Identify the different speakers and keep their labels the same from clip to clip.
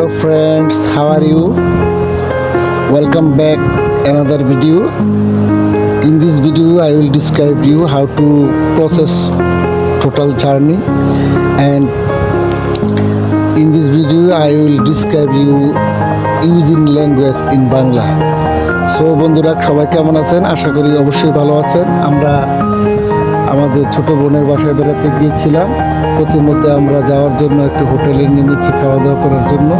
Speaker 1: Hello friends, how are you? Welcome back another video. In this video I will describe you how to process total journey, and in this video I will describe you using language in Bangla. So বন্ধুরা সবাই কেমন আছেন? আশা করি অবশ্যই ভালো আছেন। আমরা আমাদের ছোট বোনের বাসায় বেড়াতে গিয়েছিলাম। প্রতিমধ্যে আমরা যাওয়ার জন্য একটু হোটেলে নেমেছি খাওয়া দাওয়া করার জন্য,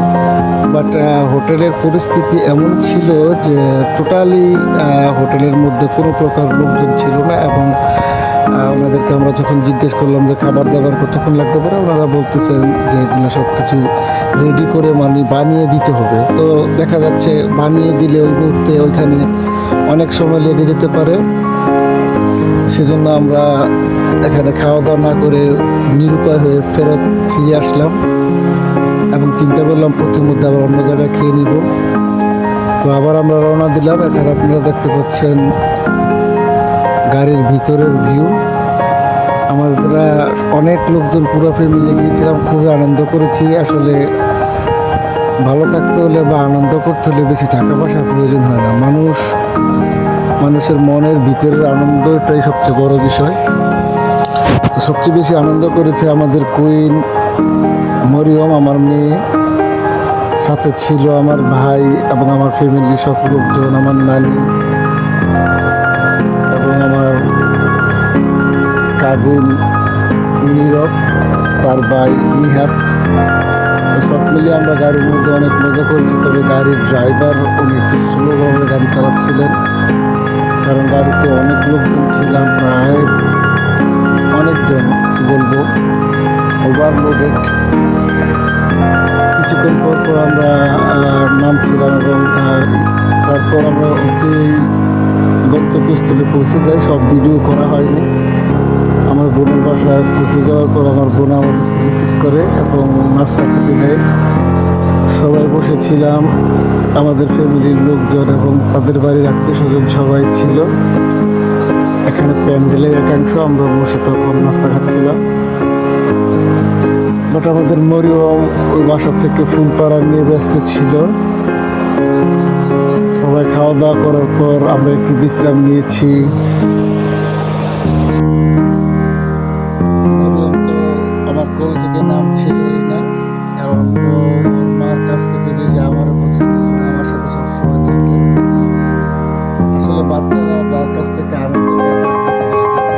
Speaker 1: বাট হোটেলের পরিস্থিতি এমন ছিল যে টোটালি হোটেলের মধ্যে কোনো প্রকার লোকজন ছিল না, এবং ওনাদেরকে আমরা যখন জিজ্ঞেস করলাম যে খাবার দাবার কতক্ষণ লাগতে পারে, ওনারা বলতেছেন যে এগুলো সব কিছু রেডি করে বানিয়ে দিতে হবে। তো দেখা যাচ্ছে বানিয়ে দিলে ওই মুহূর্তে ওইখানে অনেক সময় লেগে যেতে পারে। সেজন্য আমরা এখানে খাওয়া দাওয়া না করে নিরুপায় হয়ে ফিরে আসলাম এবং চিন্তা করলাম প্রতিমধ্যে আবার অন্য জায়গায় খেয়ে নিব। তো আবার আমরা রওনা দিলাম। এখানে আপনারা দেখতে পাচ্ছেন গাড়ির ভিতরের ভিউ। আমরা অনেক লোকজন পুরো ফ্যামিলি গিয়েছিলাম, খুবই আনন্দ করেছি। আসলে ভালো থাকতে হলে বা আনন্দ করতে হলে বেশি টাকা পয়সার প্রয়োজন হয় না, মানুষের মনের ভিতরের আনন্দটাই সবচেয়ে বড় বিষয়। তো সবচেয়ে বেশি আনন্দ করেছে আমাদের কুইন মরিয়ম, আমার মেয়ে, সাথে ছিল আমার ভাই এবং আমার ফ্যামিলির সব লোকজন, আমার নানি এবং আমার কাজিন নীরব, তার ভাই নিহাত। তো সব মিলিয়ে আমরা গাড়ির মধ্যে অনেক মজা করেছি। তবে গাড়ির ড্রাইভার উনি একটু স্লোভাবে গাড়ি চালাচ্ছিলেন, কারণ গাড়িতে অনেক লোকজন ছিলাম, প্রায় অনেকজন, কি বলবো, ওভারলোডেড। কিছুক্ষণ পর আমরা নামছিলাম এবং তারপর আমরা যে গন্তব্যস্থলে পৌঁছে যাই। সব ভিডিও করা হয়নি। আমার বোনের বাসায় পৌঁছে যাওয়ার পর আমার বোন আমাদেরকে রিসিভ করে এবং নাস্তা খেতে দেয়। সবাই বসেছিলাম, আমাদের ফ্যামিলির লোকজন এবং তাদের বাড়ির আত্মীয় স্বজন সবাই ছিল। এখানে প্যান্ডেলের একাংশ, আমরা বসে তখন নাস্তা খাচ্ছিলাম। বাট আমাদের মরিয়ম ওই বাসা থেকে ফুলপাড়া নিয়ে ব্যস্ত ছিল। সবাই খাওয়া দাওয়া করার পর আমরা একটু বিশ্রাম নিয়েছি। মরিয়ম তো আমার কোল থেকে নামছিলই না, কারণ ও ওর মার কাছ থেকে বেশি আমারও পছন্দ করে, আমার সাথে সবসময় থাকে। আসলে বাচ্চারা যার কাছ থেকে আনন্দ পায় তার কাছে বেশি থাকতে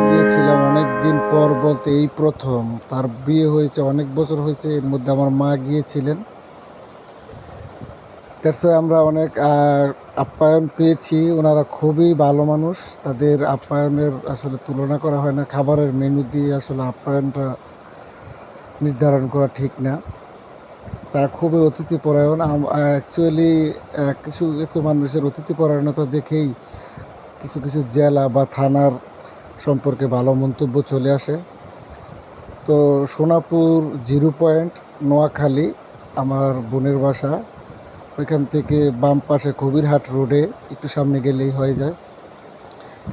Speaker 1: গিয়েছিলাম অনেকদিন পর, বলতে এই প্রথম। তার বিয়ে হয়েছে অনেক বছর হয়েছে, এর মধ্যে আমার মা গিয়েছিলেন। আমরা অনেক আপ্যায়ন পেয়েছি। ওনারা খুবই ভালো মানুষ, তাদের আপ্যায়নের আসলে তুলনা করা হয় না। খাবারের মেনু দিয়ে আসলে আপ্যায়নটা নির্ধারণ করা ঠিক না। তারা খুবই অতিথিপরায়ণ। অ্যাকচুয়ালি কিছু কিছু মানুষের অতিথিপরায়ণতা দেখেই কিছু কিছু জেলা বা থানার সম্পর্কে ভালো মন্তব্য চলে আসে। তো সোনাপুর 0 পয়েন্ট নোয়াখালী আমার বোনের বাসা। ওইখান থেকে বাম পাশে কবিরহাট রোডে একটু সামনে গেলেই হয়ে যায়।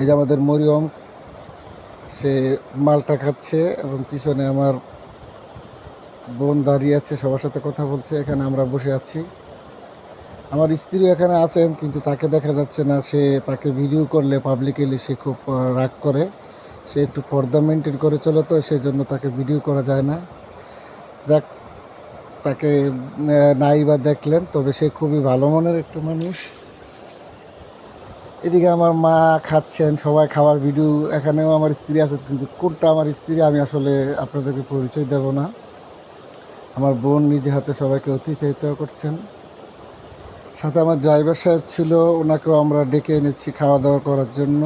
Speaker 1: এই যে আমাদের মরিয়ম, সে মালটা খাচ্ছে এবং পিছনে আমার বোন দাঁড়িয়ে আছে, সবার সাথে কথা বলছে। এখানে আমরা বসে আছি। আমার স্ত্রী এখানে আছেন, কিন্তু তাকে দেখা যাচ্ছে না। তাকে ভিডিও করলে পাবলিকলি সে খুব রাগ করে। সে একটু পর্দা মেনটেন করে চলে, তো সেই জন্য তাকে ভিডিও করা যায় না। যাক, তাকে নাই বা দেখলেন, তবে সে খুবই ভালো মনের একটা মানুষ। এদিকে আমার মা খাচ্ছেন, সবাই খাওয়ার ভিডিও। এখানেও আমার স্ত্রী আছে, কিন্তু কোনটা আমার স্ত্রী আমি আসলে আপনাদেরকে পরিচয় দেব না। আমার বোন নিজে হাতে সবাইকে অতিথিয়িত করছেন। সাথে আমার ড্রাইভার সাহেব ছিল, ওনাকেও আমরা ডেকে এনেছি খাওয়া দাওয়া করার জন্য।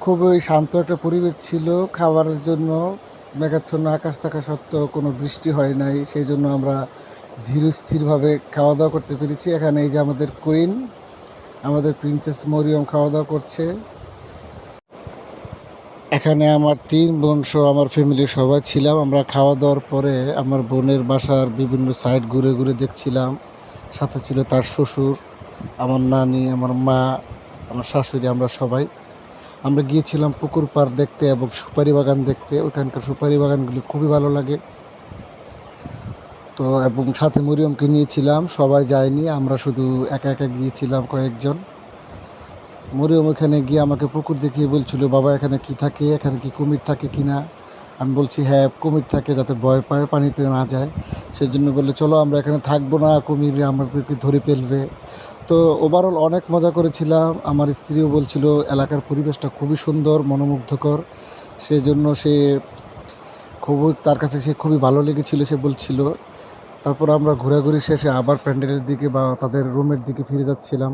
Speaker 1: খুবই শান্ত একটা পরিবেশ ছিল খাবারের জন্য। মেঘাচ্ছন্ন আকাশ থাকা সত্ত্বেও কোনো বৃষ্টি হয় নাই, সেই জন্য আমরা ধীরস্থিরভাবে খাওয়া দাওয়া করতে পেরেছি। এখানে এই যে আমাদের কুইন, আমাদের প্রিন্সেস মরিয়ম খাওয়া দাওয়া করছে। এখানে আমার 3 বোন সহ আমার ফ্যামিলির সবাই ছিলাম। আমরা খাওয়া দাওয়ার পরে আমার বোনের বাসার বিভিন্ন সাইড ঘুরে ঘুরে দেখছিলাম। সাথে ছিল তার শ্বশুর, আমার নানি, আমার মা, আমার শাশুড়ি, আমরা সবাই। আমরা গিয়েছিলাম পুকুর পাড় দেখতে এবং সুপারি বাগান দেখতে। ওইখানকার সুপারি বাগানগুলি খুবই ভালো লাগে। তো এবং সাথে মরিয়মকে নিয়েছিলাম, সবাই যায়নি, আমরা শুধু একা একা গিয়েছিলাম কয়েকজন। মরিয়ম ওখানে গিয়ে আমাকে পুকুর দেখিয়ে বলছিল, বাবা এখানে কি থাকে, এখানে কি কুমির থাকে কিনা। আমি বলছি হ্যাঁ কুমির থাকে, যাতে ভয় পায় পানিতে না যায়। সেই জন্য বললে চলো আমরা এখানে থাকবো না, কুমির আমাদেরকে ধরে ফেলবে। তো ওভারঅল অনেক মজা করেছিলাম। আমার স্ত্রীও বলছিল এলাকার পরিবেশটা খুবই সুন্দর, মনোমুগ্ধকর। সেই জন্য সে তার কাছে সে খুবই ভালো লেগেছিল, সে বলছিল। তারপর আমরা ঘোরাঘুরি শেষে আবার প্যান্ডেলের দিকে বা তাদের রুমের দিকে ফিরে যাচ্ছিলাম।